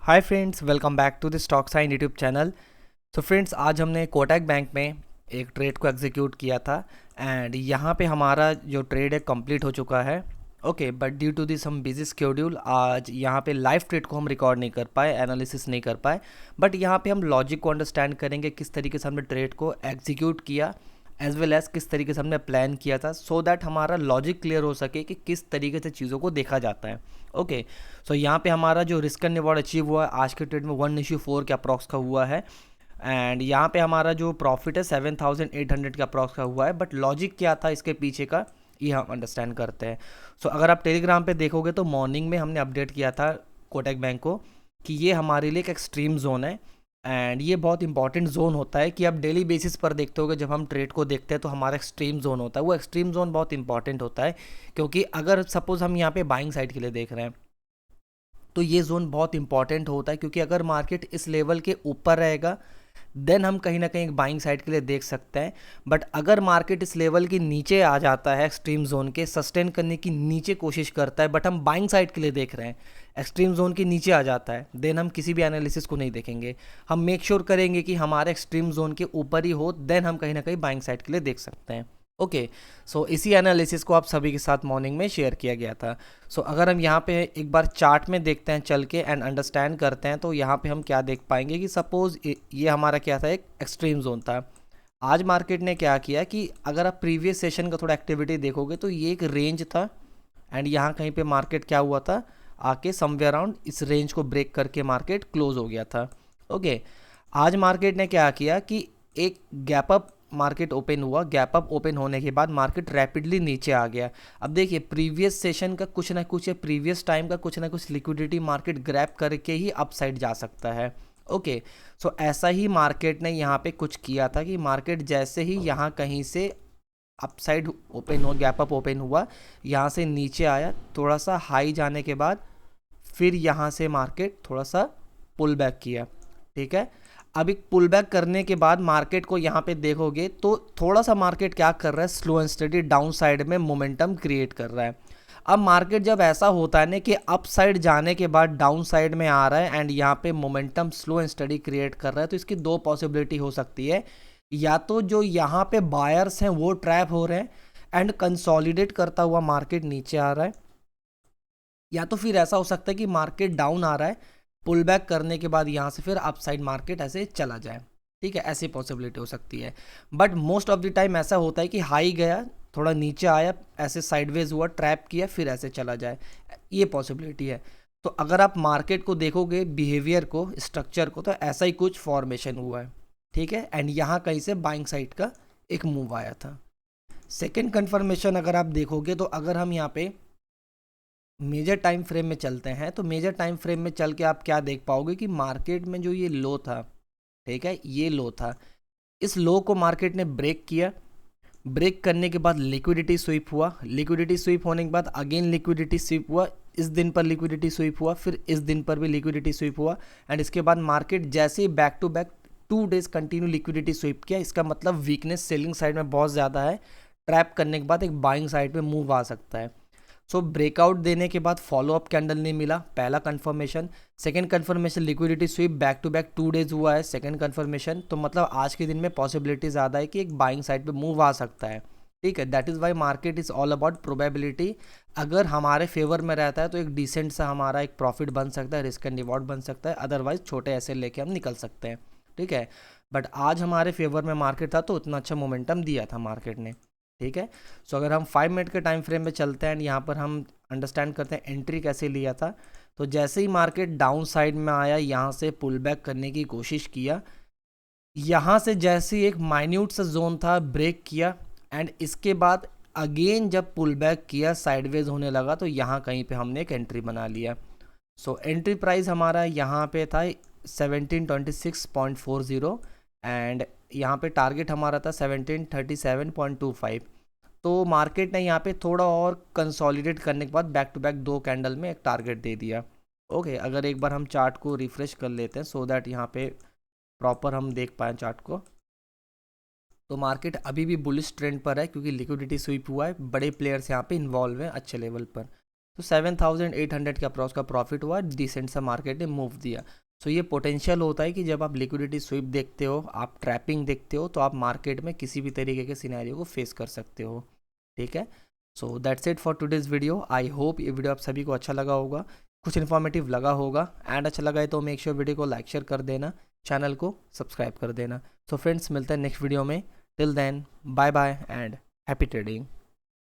Hi friends, welcome back to the stock sign YouTube channel. तो friends, आज हमने Kotak bank में एक ट्रेड को एग्जीक्यूट किया था एंड यहाँ पे हमारा जो ट्रेड है कंप्लीट हो चुका है। Okay, but due to this हम बिजी शेड्यूल आज यहाँ पे लाइव ट्रेड को हम रिकॉर्ड नहीं कर पाए, एनालिसिस नहीं कर पाए। बट यहाँ पे हम लॉजिक को अंडरस्टैंड करेंगे, किस तरीके से हमने ट्रेड को एग्जीक्यूट किया एज वेल एज़ किस तरीके से हमने प्लान किया था, सो दैट हमारा लॉजिक क्लियर हो सके कि किस तरीके से चीज़ों को देखा जाता है। ओके, सो यहाँ पे हमारा जो रिस्क एंड रिवॉर्ड अचीव हुआ है आज के ट्रेड में 1:4 के अप्रॉक्स का हुआ है एंड यहाँ पे हमारा जो प्रॉफिट है 7,800 के अप्रॉक्स का हुआ है। बट लॉजिक क्या था इसके पीछे का, ये हम अंडरस्टैंड करते हैं। सो अगर आप टेलीग्राम पे देखोगे तो मॉर्निंग में हमने अपडेट किया था कोटक बैंक को कि ये हमारे लिए एक एक्सट्रीम जोन है एंड ये बहुत इंपॉर्टेंट जोन होता है कि आप डेली बेसिस पर देखते होगे, जब हम ट्रेड को देखते हैं तो हमारा एक्सट्रीम जोन होता है। वो एक्सट्रीम जोन बहुत इंपॉर्टेंट होता है क्योंकि अगर सपोज हम यहाँ पे बाइंग साइड के लिए देख रहे हैं तो ये जोन बहुत इंपॉर्टेंट होता है, क्योंकि अगर मार्केट इस लेवल के ऊपर रहेगा देन हम कहीं ना कहीं एक बाइंग साइड के लिए देख सकते हैं। बट अगर मार्केट इस लेवल के नीचे आ जाता है, एक्सट्रीम जोन के सस्टेन करने की नीचे कोशिश करता है, बट हम बाइंग साइड के लिए देख रहे हैं, एक्सट्रीम जोन के नीचे आ जाता है, देन हम किसी भी एनालिसिस को नहीं देखेंगे। हम मेक श्योर करेंगे कि हमारे एक्सट्रीम जोन के ऊपर ही हो, देन हम कहीं ना कहीं बाइंग साइड के लिए देख सकते हैं। ओके, सो इसी एनालिसिस को आप सभी के साथ मॉर्निंग में शेयर किया गया था। सो अगर हम यहाँ पे एक बार चार्ट में देखते हैं चल के एंड अंडरस्टैंड करते हैं तो यहाँ पे हम क्या देख पाएंगे कि सपोज ये हमारा क्या था, एक एक्सट्रीम जोन था। आज मार्केट ने क्या किया कि अगर आप प्रीवियस सेशन का थोड़ा एक्टिविटी देखोगे तो ये एक रेंज था एंड यहाँ कहीं पे मार्केट क्या हुआ था, आके समवेयर अराउंड इस रेंज को ब्रेक करके मार्केट क्लोज हो गया था। ओके, आज मार्केट ने क्या किया कि एक गैप अप मार्केट ओपन हुआ, गैप अप ओपन होने के बाद मार्केट रैपिडली नीचे आ गया। अब देखिए, प्रीवियस सेशन का कुछ ना कुछ या प्रीवियस टाइम का कुछ ना कुछ लिक्विडिटी मार्केट ग्रैब करके ही अपसाइड जा सकता है। ओके, सो ऐसा ही मार्केट ने यहाँ पे कुछ किया था कि मार्केट जैसे ही यहाँ कहीं से अपसाइड ओपन हुआ, गैप अप ओपन हुआ, यहाँ से नीचे आया, थोड़ा सा हाई जाने के बाद फिर यहाँ से मार्केट थोड़ा सा पुल बैक किया। ठीक है, अब एक पुल बैक करने के बाद मार्केट को यहाँ पे देखोगे तो थोड़ा सा मार्केट क्या कर रहा है, slow and study down side में मोमेंटम क्रिएट कर रहा है। अब मार्केट जब ऐसा होता है ना कि अप साइड जाने के बाद डाउन साइड में आ रहा है एंड यहाँ पे momentum slow and study create कर रहा है, तो इसकी दो पॉसिबिलिटी हो सकती है। या तो जो यहाँ पे बायर्स हैं वो ट्रैप हो रहे हैं एंड कंसोलिडेट करता हुआ मार्केट नीचे आ रहा है, या तो फिर ऐसा हो सकता है कि मार्केट डाउन आ रहा है, पुल बैक करने के बाद यहाँ से फिर अपसाइड मार्केट ऐसे चला जाए। ठीक है, ऐसी पॉसिबिलिटी हो सकती है। But most of the time ऐसा होता है कि हाई गया, थोड़ा नीचे आया, ऐसे साइडवेज हुआ, ट्रैप किया, फिर ऐसे चला जाए, ये पॉसिबिलिटी है। तो अगर आप मार्केट को देखोगे, बिहेवियर को, स्ट्रक्चर को, तो ऐसा ही कुछ फॉर्मेशन हुआ है। ठीक है, एंड यहाँ कहीं से बाइंग साइड का एक मूव आया था। सेकेंड कन्फर्मेशन अगर आप देखोगे तो अगर हम यहाँ पे मेजर टाइम फ्रेम में चलते हैं तो मेजर टाइम फ्रेम में चल के आप क्या देख पाओगे कि मार्केट में जो ये लो था, ठीक है, ये लो था, इस लो को मार्केट ने ब्रेक किया। ब्रेक करने के बाद लिक्विडिटी स्वीप हुआ, लिक्विडिटी स्वीप होने के बाद अगेन लिक्विडिटी स्वीप हुआ, इस दिन पर लिक्विडिटी स्वीप हुआ, फिर इस दिन पर भी लिक्विडिटी स्वीप हुआ एंड इसके बाद मार्केट जैसे ही back to back 2 days continue liquidity sweep किया। इसका मतलब वीकनेस सेलिंग साइड में बहुत ज़्यादा है, ट्रैप करने के बाद एक बाइंग साइड में मूव आ सकता है। सो ब्रेकआउट देने के बाद फॉलोअप कैंडल नहीं मिला, पहला confirmation. Second confirmation, liquidity sweep back to back 2 days हुआ है, सेकंड कंफर्मेशन। तो मतलब आज के दिन में पॉसिबिलिटी ज़्यादा है कि एक बाइंग साइड पे मूव आ सकता है। ठीक है, that is why market is all about probability. अगर हमारे फेवर में रहता है तो एक डिसेंट सा हमारा एक प्रॉफिट बन सकता है, रिस्क एंड रिवॉर्ड बन सकता है, अदरवाइज छोटे ऐसे लेके हम निकल सकते हैं। ठीक है, बट आज हमारे फेवर में मार्केट था तो उतना अच्छा मोमेंटम दिया था मार्केट ने। ठीक है, सो अगर हम 5 मिनट के टाइम फ्रेम में चलते हैं, यहाँ पर हम अंडरस्टैंड करते हैं एंट्री कैसे लिया था। तो जैसे ही मार्केट डाउन साइड में आया, यहाँ से पुल बैक करने की कोशिश किया, यहाँ से जैसे ही एक माइन्यूट सा जोन था, ब्रेक किया एंड इसके बाद अगेन जब पुल बैक किया, साइडवेज होने लगा, तो यहाँ कहीं पे हमने एक एंट्री बना लिया। सो एंट्री प्राइस हमारा यहाँ पे था 1726.40 एंड यहाँ पे टारगेट हमारा था 1737.25। तो मार्केट ने यहाँ पे थोड़ा और कंसोलिडेट करने के बाद बैक टू बैक 2 कैंडल में एक टारगेट दे दिया। ओके, अगर एक बार हम चार्ट को रिफ्रेश कर लेते हैं सो दैट यहाँ पे प्रॉपर हम देख पाएँ चार्ट को, तो मार्केट अभी भी बुलिश ट्रेंड पर है क्योंकि लिक्विडिटी स्वीप हुआ है, बड़े प्लेयर्स यहाँ पे इन्वॉल्व हैं अच्छे लेवल पर। तो 7,800 के अप्रॉक्स का प्रॉफिट हुआ, डिसेंट सा मार्केट ने मूव दिया। सो ये पोटेंशियल होता है कि जब आप लिक्विडिटी स्वीप देखते हो, आप ट्रैपिंग देखते हो, तो आप मार्केट में किसी भी तरीके के सिनेरियो को फेस कर सकते हो। ठीक है, so that's it for today's video. I hope ये वीडियो आप सभी को अच्छा लगा होगा, कुछ इन्फॉर्मेटिव लगा होगा, एंड अच्छा लगा है तो मेक श्योर वीडियो को लाइक शेयर कर देना, चैनल को सब्सक्राइब कर देना। सो फ्रेंड्स, मिलते हैं नेक्स्ट वीडियो में। Till then, bye bye and happy trading.